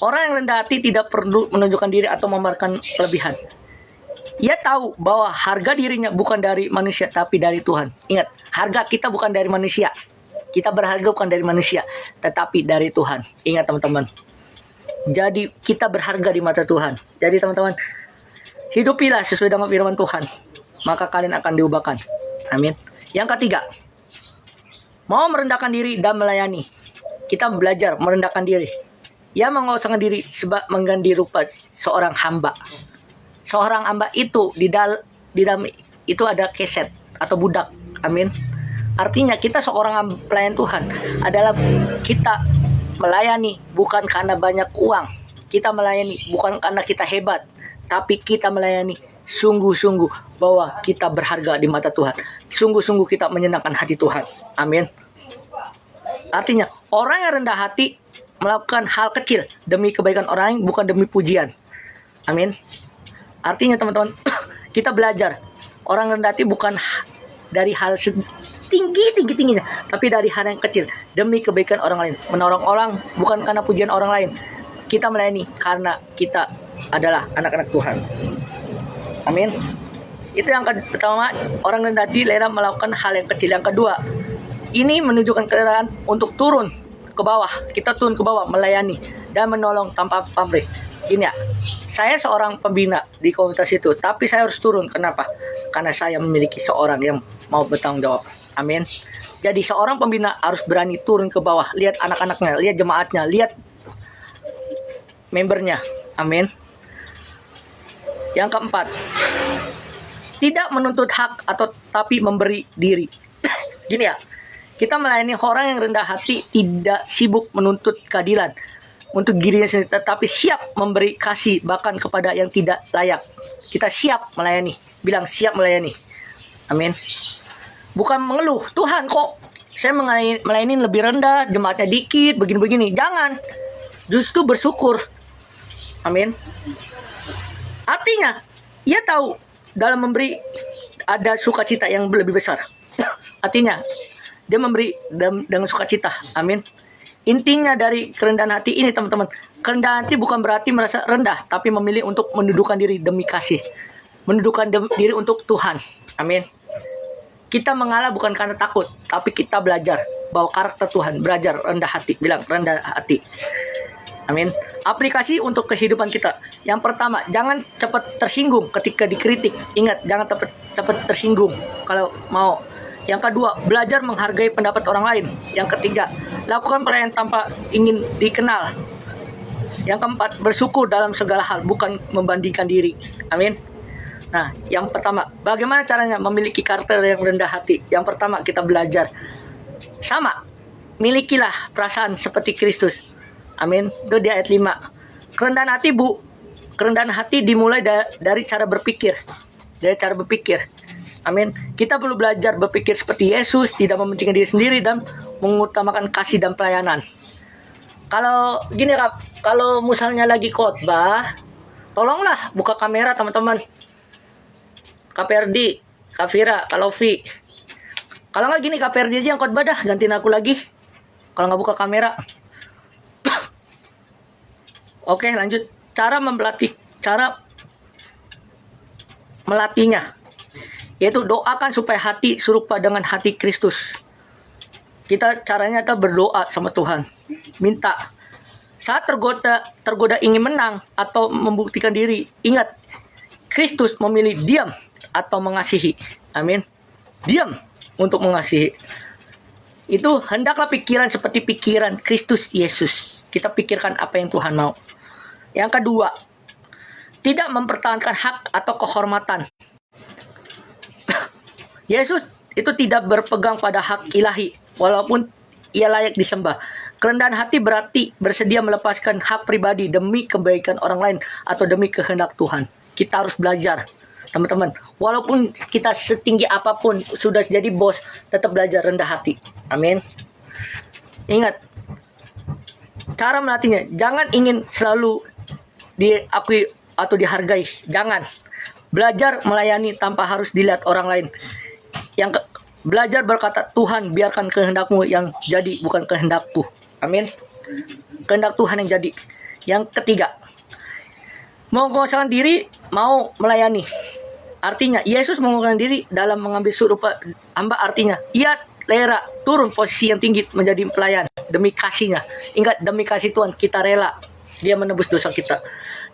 Orang yang rendah hati tidak perlu menunjukkan diri atau memamerkan kelebihan. Ia tahu bahwa harga dirinya bukan dari manusia tapi dari Tuhan. Ingat, harga kita bukan dari manusia. Kita berharga bukan dari manusia, tetapi dari Tuhan. Ingat teman-teman. Jadi kita berharga di mata Tuhan. Jadi teman-teman, hidupilah sesuai dengan firman Tuhan, maka kalian akan diubahkan. Amin. Yang ketiga, mau merendahkan diri dan melayani. Kita belajar merendahkan diri. Ia mengosongkan diri sebab mengganti rupa seorang hamba. Seorang hamba itu di dalam itu ada keset atau budak. Amin. Artinya kita seorang pelayan Tuhan adalah kita melayani bukan karena banyak uang. Kita melayani bukan karena kita hebat, tapi kita melayani sungguh-sungguh bahwa kita berharga di mata Tuhan. Sungguh-sungguh kita menyenangkan hati Tuhan. Amin. Artinya orang yang rendah hati melakukan hal kecil demi kebaikan orang lain, bukan demi pujian. Amin. Artinya teman-teman, kita belajar orang rendah hati bukan dari hal tingginya, tapi dari hal yang kecil demi kebaikan orang lain. Menolong orang bukan karena pujian orang lain. Kita melayani karena kita adalah anak-anak Tuhan. Amin. Itu yang pertama, orang rendah hati rela melakukan hal yang kecil. Yang kedua, ini menunjukkan kerelaan untuk turun ke bawah. Kita turun ke bawah melayani dan menolong tanpa pamrih. Gini ya, saya seorang pembina di komunitas itu, tapi saya harus turun. Kenapa? Karena saya memiliki seorang yang mau bertanggung jawab. Amin. Jadi seorang pembina harus berani turun ke bawah, lihat anak-anaknya, lihat jemaatnya, lihat membernya. Amin. Yang keempat, tidak menuntut hak atau tapi memberi diri. Gini ya, kita melayani orang yang rendah hati, tidak sibuk menuntut keadilan untuk dirinya sendiri, tetapi siap memberi kasih bahkan kepada yang tidak layak. Kita siap melayani, bilang siap melayani. Amin. Bukan mengeluh, Tuhan kok saya melayani lebih rendah, jemaatnya dikit, begini-begini. Jangan, justru bersyukur. Amin. Artinya, ia tahu dalam memberi ada sukacita yang lebih besar. Artinya, dia memberi dengan sukacita. Amin. Intinya dari kerendahan hati ini teman-teman, kerendahan hati bukan berarti merasa rendah, tapi memilih untuk menundukkan diri demi kasih, menundukkan diri untuk Tuhan. Amin. Kita mengalah bukan karena takut, tapi kita belajar bahwa karakter Tuhan, belajar rendah hati, bilang rendah hati. Amin. Aplikasi untuk kehidupan kita. Yang pertama, jangan cepat tersinggung ketika dikritik. Ingat, jangan cepat tersinggung kalau mau. Yang kedua, belajar menghargai pendapat orang lain. Yang ketiga, lakukan pelayanan tanpa ingin dikenal. Yang keempat, bersyukur dalam segala hal, bukan membandingkan diri. Amin. Nah, yang pertama, bagaimana caranya memiliki karakter yang rendah hati? Yang pertama, kita belajar sama. Milikilah perasaan seperti Kristus. Amin. Itu di ayat 5. Kerendahan hati, kerendahan hati dimulai dari cara berpikir. Dari cara berpikir. Amin. Kita perlu belajar berpikir seperti Yesus, tidak mementingkan diri sendiri dan mengutamakan kasih dan pelayanan. Kalau gini Kak, kalau misalnya lagi khotbah, tolonglah buka kamera teman-teman. Kak Perdi, Kak Fira, Kak Lofi. Kalau nggak gini Kak Perdi aja yang khotbah dah, gantiin aku lagi. Kalau nggak buka kamera. Oke, lanjut. Cara melatihnya, yaitu doakan supaya hati serupa dengan hati Kristus. Kita caranya kita berdoa sama Tuhan, minta. Saat tergoda ingin menang atau membuktikan diri, ingat Kristus memilih diam atau mengasihi. Amin. Diam untuk mengasihi. Itu hendaklah pikiran seperti pikiran Kristus Yesus. Kita pikirkan apa yang Tuhan mau. Yang kedua, tidak mempertahankan hak atau kehormatan. Yesus itu tidak berpegang pada hak ilahi, walaupun ia layak disembah. Kerendahan hati berarti bersedia melepaskan hak pribadi demi kebaikan orang lain atau demi kehendak Tuhan. Kita harus belajar, teman-teman. Walaupun kita setinggi apapun, sudah jadi bos, tetap belajar rendah hati. Amin. Ingat, cara melatihnya, jangan ingin selalu diakui atau dihargai. Jangan. Belajar melayani tanpa harus dilihat orang lain. Belajar berkata, Tuhan biarkan kehendakmu yang jadi, bukan kehendakku. Amin. kehendak Tuhan yang jadi. Yang ketiga, mengosongkan diri, mau melayani. Artinya Yesus mengosongkan diri dalam mengambil serupa hamba. Artinya ia rela turun posisi yang tinggi menjadi pelayan demi kasihnya. Ingat, demi kasih Tuhan kita rela dia menebus dosa kita.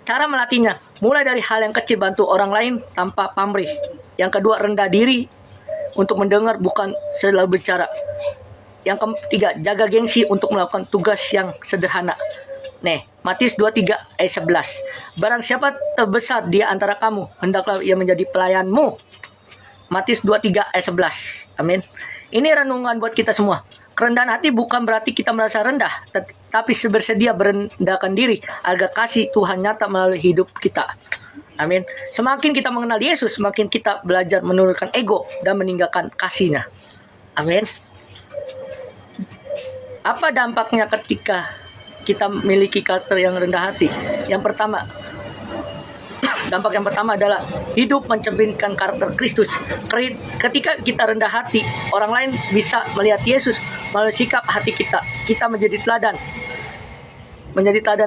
Cara melatihnya, mulai dari hal yang kecil, bantu orang lain tanpa pamrih. Yang kedua, rendah diri untuk mendengar, bukan selalu bicara. Yang ketiga, jaga gengsi untuk melakukan tugas yang sederhana. Nih, Matius 23 ayat 11. Barang siapa terbesar di antara kamu, hendaklah ia menjadi pelayanmu. Matius 23 ayat 11. Amin. Ini renungan buat kita semua. Kerendahan hati bukan berarti kita merasa rendah, tapi bersedia merendahkan diri agar kasih Tuhan nyata melalui hidup kita. Amin. Semakin kita mengenal Yesus, semakin kita belajar menurunkan ego dan meninggalkan kasih-Nya. Amin. Apa dampaknya ketika kita memiliki karakter yang rendah hati? Yang pertama, dampak yang pertama adalah hidup mencerminkan karakter Kristus. Ketika kita rendah hati, orang lain bisa melihat Yesus melalui sikap hati kita. Kita menjadi teladan. Menjadi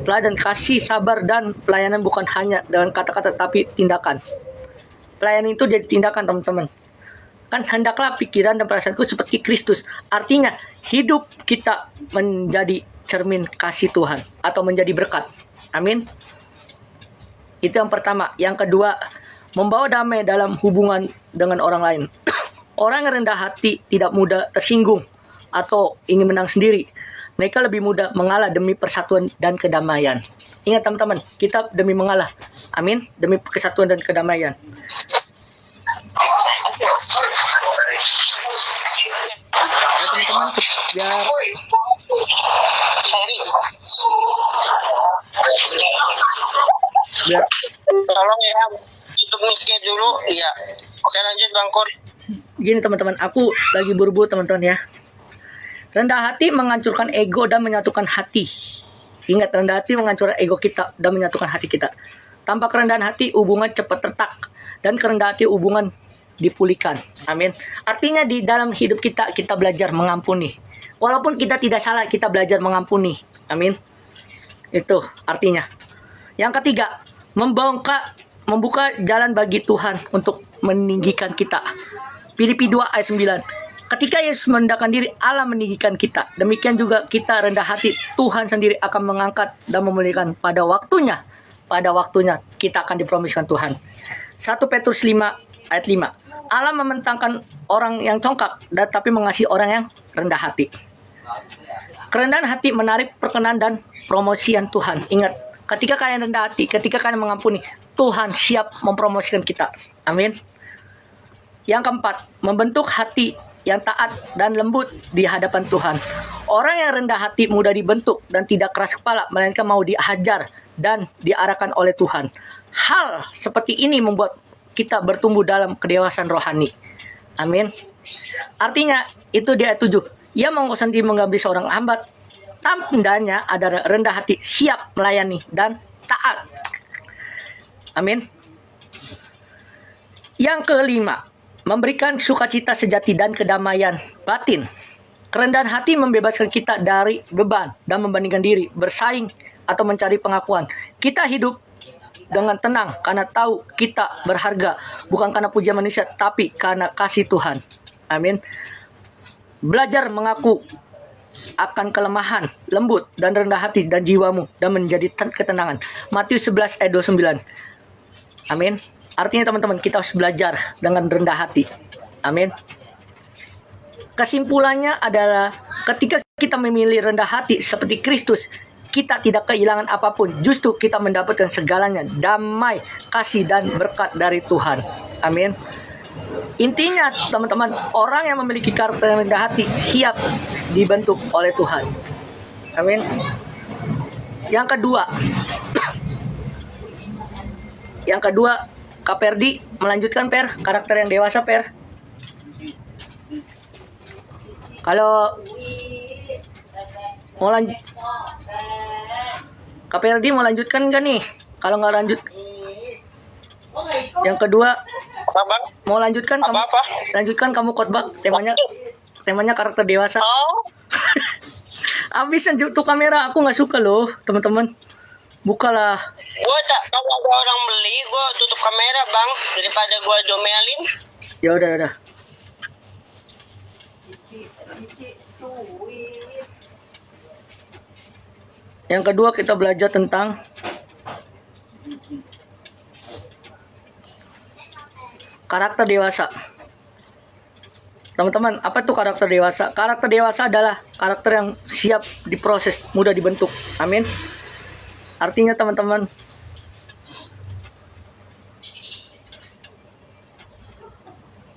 teladan kasih, sabar, dan pelayanan bukan hanya dengan kata-kata tapi tindakan. Pelayanan itu jadi tindakan, teman-teman. Kan hendaklah pikiran dan perasaanku seperti Kristus. Artinya hidup kita menjadi cermin kasih Tuhan atau menjadi berkat. Amin. Itu yang pertama. Yang kedua, membawa damai dalam hubungan dengan orang lain. Orang yang rendah hati tidak mudah tersinggung atau ingin menang sendiri. Mereka lebih mudah mengalah demi persatuan dan kedamaian. Ingat teman-teman, kita demi mengalah. Amin. Demi kesatuan dan kedamaian. Ya, teman-teman, biar tolong ya tutup mic-nya dulu. Iya, oke, lanjut Bang Kur. Gini teman-teman, aku lagi buru-buru teman-teman ya. Rendah hati menghancurkan ego dan menyatukan hati. Ingat, rendah hati menghancurkan ego kita dan menyatukan hati kita. Tanpa kerendahan hati, hubungan cepat retak, dan kerendahan hati hubungan dipulihkan. Amin. Artinya di dalam hidup kita belajar mengampuni. Walaupun kita tidak salah, kita belajar mengampuni. Amin. Itu artinya. Yang ketiga, membuka jalan bagi Tuhan untuk meninggikan kita. Filipi 2 ayat 9. Ketika Yesus merendahkan diri, Allah meninggikan kita. Demikian juga kita rendah hati, Tuhan sendiri akan mengangkat dan memulihkan pada waktunya. Pada waktunya kita akan dipromiskan Tuhan. 1 Petrus 5 ayat 5. Allah mementangkan orang yang congkak, tapi mengasihi orang yang rendah hati. Kerendahan hati menarik perkenan dan promosian Tuhan. Ingat, ketika kalian rendah hati, ketika kalian mengampuni, Tuhan siap mempromosikan kita. Amin. Yang keempat, membentuk hati yang taat dan lembut di hadapan Tuhan. Orang yang rendah hati mudah dibentuk dan tidak keras kepala, melainkan mau diajar dan diarahkan oleh Tuhan. Hal seperti ini membuat kita bertumbuh dalam kedewasaan rohani. Amin. Artinya, itu di ayat 7. Ia mengosongkan diri mengambil seorang hamba. Tandanya adalah rendah hati, siap melayani, dan taat. Amin. Yang kelima, memberikan sukacita sejati dan kedamaian batin. Kerendahan hati membebaskan kita dari beban dan membandingkan diri, bersaing, atau mencari pengakuan. Kita hidup dengan tenang karena tahu kita berharga, bukan karena pujian manusia, tapi karena kasih Tuhan. Amin. Belajar mengaku akan kelemahan, lembut dan rendah hati dan jiwamu, dan menjadi ketenangan. Matius 11 ayat 29. Amin. Artinya teman-teman, kita harus belajar dengan rendah hati. Amin. Kesimpulannya adalah ketika kita memilih rendah hati seperti Kristus, kita tidak kehilangan apapun. Justru kita mendapatkan segalanya, damai, kasih, dan berkat dari Tuhan. Amin. Intinya teman-teman, orang yang memiliki karakter yang rendah hati siap dibentuk oleh Tuhan. Amin. Yang kedua, Kak Perdi melanjutkan karakter yang dewasa Kalau mau Kak Perdi mau lanjutkan nggak nih? Kalau nggak lanjut, yang kedua, Bang? mau lanjutkan lanjutkan kamu khotbah, temanya karakter dewasa. Oh. Habis tuh kamera, aku nggak suka loh, teman-teman. Bukalah. Gua tak, kalau ada orang beli, gua tutup kamera bang, daripada gua domelin. Ya udah. Yang kedua kita belajar tentang karakter dewasa. Teman-teman, apa tuh karakter dewasa? Karakter dewasa adalah karakter yang siap diproses, mudah dibentuk. Amin. Artinya teman-teman,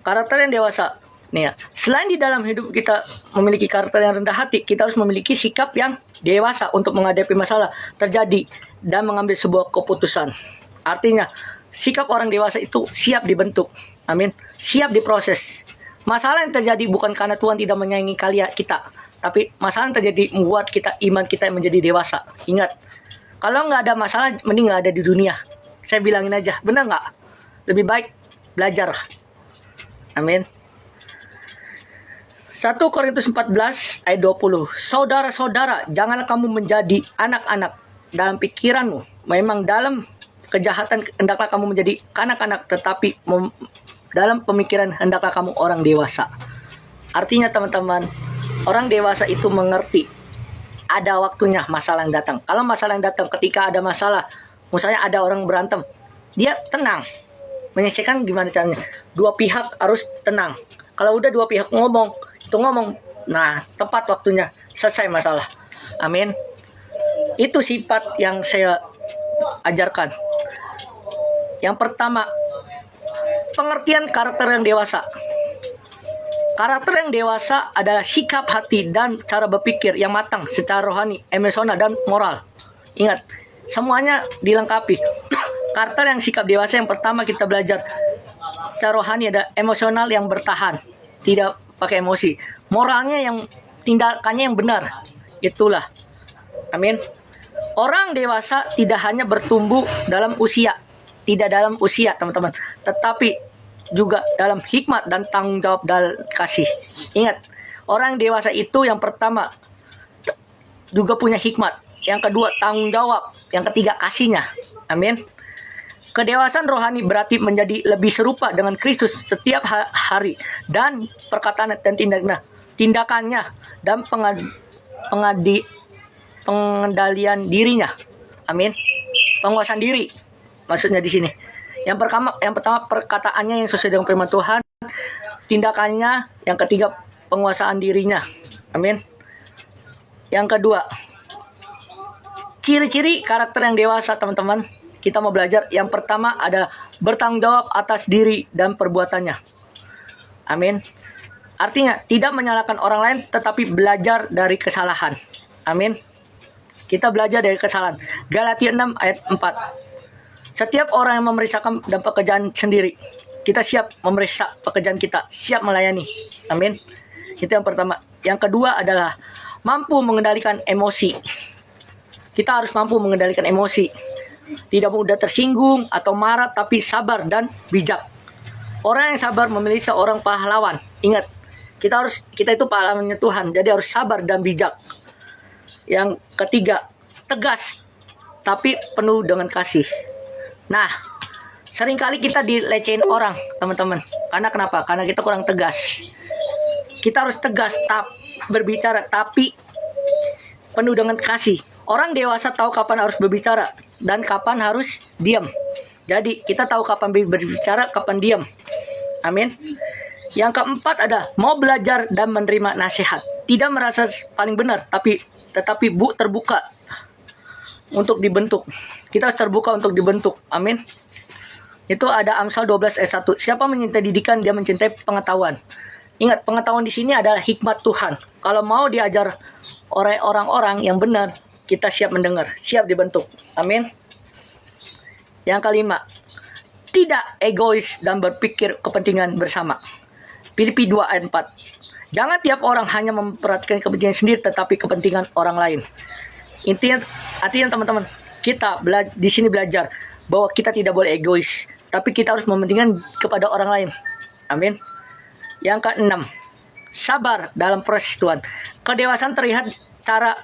karakter yang dewasa. Nih ya, selain di dalam hidup kita memiliki karakter yang rendah hati, kita harus memiliki sikap yang dewasa untuk menghadapi masalah terjadi dan mengambil sebuah keputusan. Artinya, sikap orang dewasa itu siap dibentuk. Amin. Siap diproses. Masalah yang terjadi bukan karena Tuhan tidak menyayangi kita, tapi masalah yang terjadi membuat iman kita menjadi dewasa. Ingat, kalau nggak ada masalah, mending nggak ada di dunia. Saya bilangin aja, benar nggak? Lebih baik belajar. Amin. 1 Korintus 14 ayat 20. Saudara-saudara, janganlah kamu menjadi anak-anak dalam pikiranmu. Memang dalam kejahatan hendaklah kamu menjadi kanak-kanak, tetapi dalam pemikiran hendaklah kamu orang dewasa. Artinya teman-teman, orang dewasa itu mengerti ada waktunya masalah yang datang. Kalau masalah yang datang ketika ada masalah, misalnya ada orang berantem, dia tenang. Menyelesaikan gimana caranya? Dua pihak harus tenang. Kalau udah dua pihak ngomong, nah tepat waktunya selesai masalah. Amin. Itu sifat yang saya ajarkan. Yang pertama, pengertian karakter yang dewasa. Karakter yang dewasa adalah sikap hati dan cara berpikir yang matang secara rohani, emosional, dan moral. Ingat, semuanya dilengkapi. Karakter yang sikap dewasa yang pertama kita belajar secara rohani ada emosional yang bertahan, tidak pakai emosi. Moralnya yang tindakannya yang benar. Itulah. Amin. Orang dewasa tidak hanya bertumbuh dalam usia, teman-teman, tetapi juga dalam hikmat dan tanggung jawab dan kasih. Ingat, orang dewasa itu yang pertama juga punya hikmat, yang kedua tanggung jawab, yang ketiga kasihnya. Amin. Kedewasaan rohani berarti menjadi lebih serupa dengan Kristus setiap hari, dan perkataan dan tindakannya dan pengendalian dirinya. Amin. Penguasaan diri. Maksudnya di sini. Yang pertama perkataannya yang sesuai dengan firman Tuhan, tindakannya, yang ketiga penguasaan dirinya. Amin. Yang kedua, ciri-ciri karakter yang dewasa, teman-teman. Kita mau belajar. Yang pertama adalah bertanggung jawab atas diri dan perbuatannya. Amin. Artinya tidak menyalahkan orang lain, tetapi belajar dari kesalahan. Amin. Kita belajar dari kesalahan. Galatia 6 ayat 4. Setiap orang yang memeriksakan dan pekerjaan sendiri, kita siap memeriksa pekerjaan kita, siap melayani. Amin. Itu yang pertama. Yang kedua adalah mampu mengendalikan emosi. Kita harus mampu mengendalikan emosi. Tidak mudah tersinggung atau marah, tapi sabar dan bijak. Orang yang sabar memilih seorang pahlawan. Ingat, kita itu pahlawannya Tuhan, jadi harus sabar dan bijak. Yang ketiga, tegas tapi penuh dengan kasih. Nah, seringkali kita dilecehin orang, teman-teman. Karena kenapa? Karena kita kurang tegas. Kita harus tegas, berbicara, tapi penuh dengan kasih. Orang dewasa tahu kapan harus berbicara dan kapan harus diam. Jadi, kita tahu kapan berbicara, kapan diam. Amin. Yang keempat ada mau belajar dan menerima nasihat. Tidak merasa paling benar, tetapi terbuka untuk dibentuk. Kita harus terbuka untuk dibentuk. Amin. Itu ada Amsal 12 ayat 1. Siapa mencintai didikan, dia mencintai pengetahuan. Ingat, pengetahuan di sini adalah hikmat Tuhan. Kalau mau diajar oleh orang-orang yang benar, kita siap mendengar, siap dibentuk. Amin. Yang kelima, tidak egois dan berpikir kepentingan bersama. Filipi 2 ayat 4. Jangan tiap orang hanya memperhatikan kepentingan sendiri, tetapi kepentingan orang lain. Artinya teman-teman, kita di sini belajar bahwa kita tidak boleh egois, tapi kita harus mementingkan kepada orang lain. Amin. Yang keenam, sabar dalam proses Tuhan. Kedewasaan terlihat cara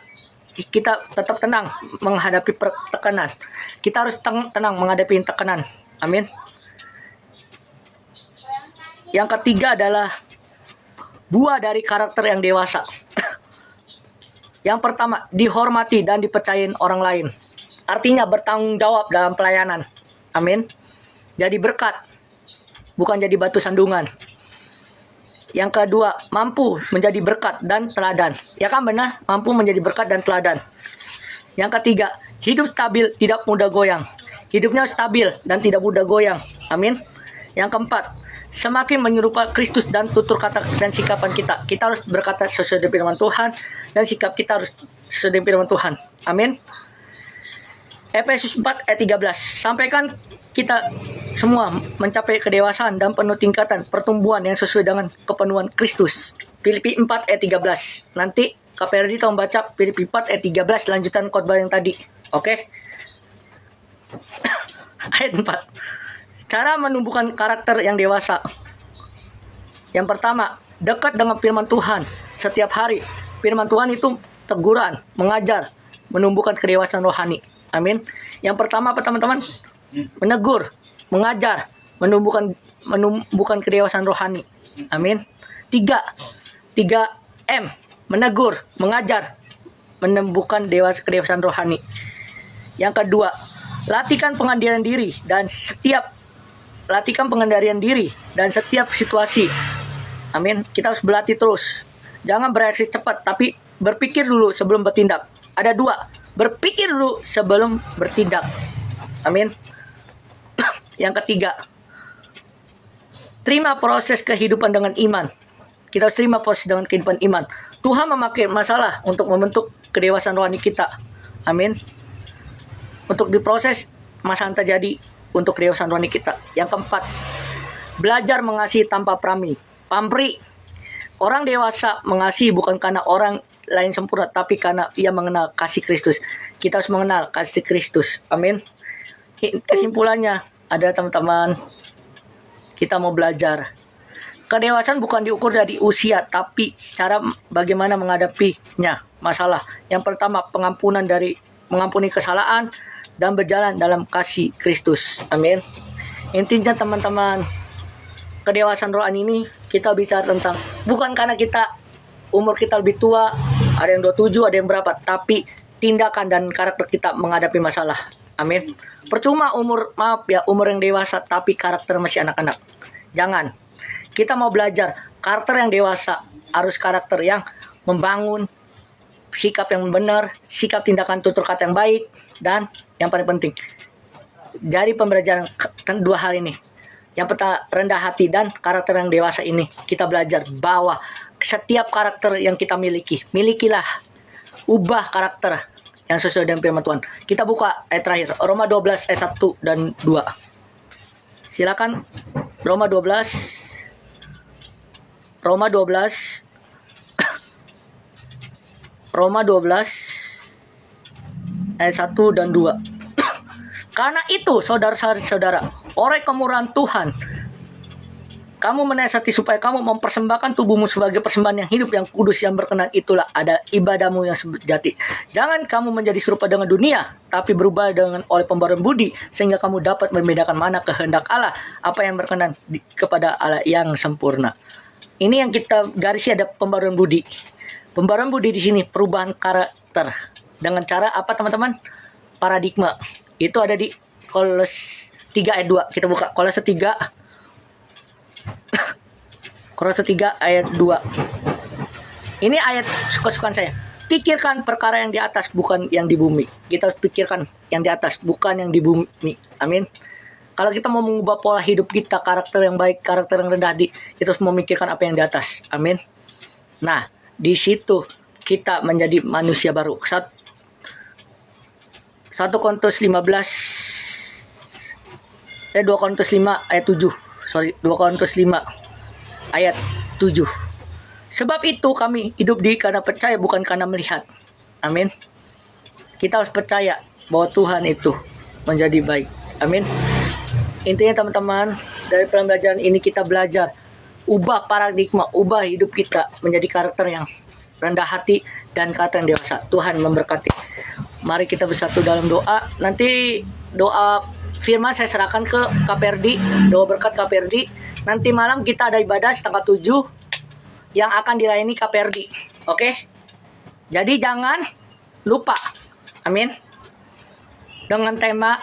kita tetap tenang menghadapi tekanan. Kita harus tenang menghadapi tekanan. Amin. Yang ketiga adalah buah dari karakter yang dewasa. Yang pertama, dihormati dan dipercayain orang lain. Artinya bertanggung jawab dalam pelayanan. Amin. Jadi berkat, bukan jadi batu sandungan. Yang kedua, mampu menjadi berkat dan teladan. Ya kan benar? Mampu menjadi berkat dan teladan. Yang ketiga, hidup stabil, tidak mudah goyang. Hidupnya stabil dan tidak mudah goyang. Amin. Yang keempat, semakin menyerupai Kristus dan tutur kata dan sikapan kita. Kita harus berkata sesuai dengan firman Tuhan dan sikap kita harus sesuai dengan firman Tuhan. Amin. Efesus 4 ayat 13. Sampaikan kita semua mencapai kedewasaan dan penuh tingkatan pertumbuhan yang sesuai dengan kepenuhan Kristus. Filipi 4 ayat 13. Nanti Kak Ferdi tolong baca Filipi 4 ayat 13 lanjutan khotbah yang tadi. Oke? Ayat 4. Cara menumbuhkan karakter yang dewasa. Yang pertama, dekat dengan firman Tuhan setiap hari. Firman Tuhan itu teguran, mengajar, menumbuhkan kedewasaan rohani. Amin. Yang pertama apa teman-teman? Menegur, mengajar, menumbuhkan kedewasaan rohani. Amin. 3M, menegur, mengajar, menumbuhkan kedewasaan rohani. Yang kedua, latihkan pengendalian diri dan setiap situasi. Amin. Kita harus berlatih terus. Jangan bereaksi cepat, tapi berpikir dulu sebelum bertindak. Ada 2, berpikir dulu sebelum bertindak. Amin. Yang ketiga, terima proses kehidupan dengan iman. Kita harus terima proses dengan kehidupan iman. Tuhan memakai masalah untuk membentuk kedewasaan rohani kita. Amin. Untuk diproses masalah terjadi untuk kedewasaan rohani kita. Yang keempat, belajar mengasihi tanpa pamrih. Orang dewasa mengasihi bukan karena orang lain sempurna, tapi karena ia mengenal kasih Kristus. Kita harus mengenal kasih Kristus. Amin. Kesimpulannya ada teman-teman, kita mau belajar. Kedewasaan bukan diukur dari usia, tapi cara bagaimana menghadapinya masalah. Yang pertama, mengampuni kesalahan dan berjalan dalam kasih Kristus. Amin. Intinya teman-teman, kedewasaan rohani ini kita bicara tentang bukan karena umur kita lebih tua, ada yang 27, ada yang berapa, tapi tindakan dan karakter kita menghadapi masalah. Amin. Percuma umur yang dewasa tapi karakter masih anak-anak. Jangan. Kita mau belajar karakter yang dewasa, harus karakter yang membangun, sikap yang benar, sikap tindakan tutur kata yang baik, dan yang paling penting dari pembelajaran 2 hal ini. Yang pertama, rendah hati dan karakter yang dewasa ini kita belajar bahwa setiap karakter yang kita milikilah, ubah karakter yang sesuai dengan firman Tuhan. Kita buka ayat terakhir, Roma 12 ayat 1 dan 2. Silakan. Roma 12 ayat 1 dan 2. Karena itu, saudara-saudara, oleh kemurahan Tuhan, kamu menasihati supaya kamu mempersembahkan tubuhmu sebagai persembahan yang hidup, yang kudus, yang berkenan, itulah ada ibadahmu yang sejati. Jangan kamu menjadi serupa dengan dunia, tapi berubah oleh pembaruan budi, sehingga kamu dapat membedakan mana kehendak Allah, apa yang berkenan kepada Allah yang sempurna. Ini yang kita garisi, ada pembaruan budi. Pembaruan budi di sini perubahan karakter dengan cara apa teman-teman? Paradigma. Itu ada di Kolose 3 ayat 2. Kita buka Kolose 3 ayat 2. Ini ayat suka-sukaan saya. Pikirkan perkara yang di atas, bukan yang di bumi. Kita harus pikirkan yang di atas, bukan yang di bumi. Amin. Kalau kita mau mengubah pola hidup kita, karakter yang baik, karakter yang rendah hati, kita harus memikirkan apa yang di atas. Amin. Nah, di situ kita menjadi manusia baru. 2 Korintus 5 ayat 7. 2 Korintus 5 ayat 7. Sebab itu kami hidup karena percaya, bukan karena melihat. Amin. Kita harus percaya bahwa Tuhan itu menjadi baik. Amin. Intinya teman-teman, dari pembelajaran ini kita belajar ubah paradigma, ubah hidup kita menjadi karakter yang rendah hati dan kata yang dewasa. Tuhan memberkati. Mari kita bersatu dalam doa. Nanti doa firman saya serahkan ke KPRD, doa berkat KPRD. Nanti malam kita ada ibadah setengah 7 yang akan dilayani KPRD. Oke? Jadi jangan lupa. Amin. Dengan tema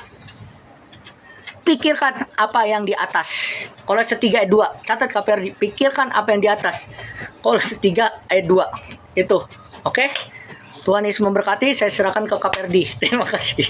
pikirkan apa yang di atas. Kolose 3 ayat 2. Catat KPRD, pikirkan apa yang di atas. Kolose 3 ayat 2. Itu. Oke? Tuhan Yesus memberkati. Saya serahkan ke KPRD. Terima kasih.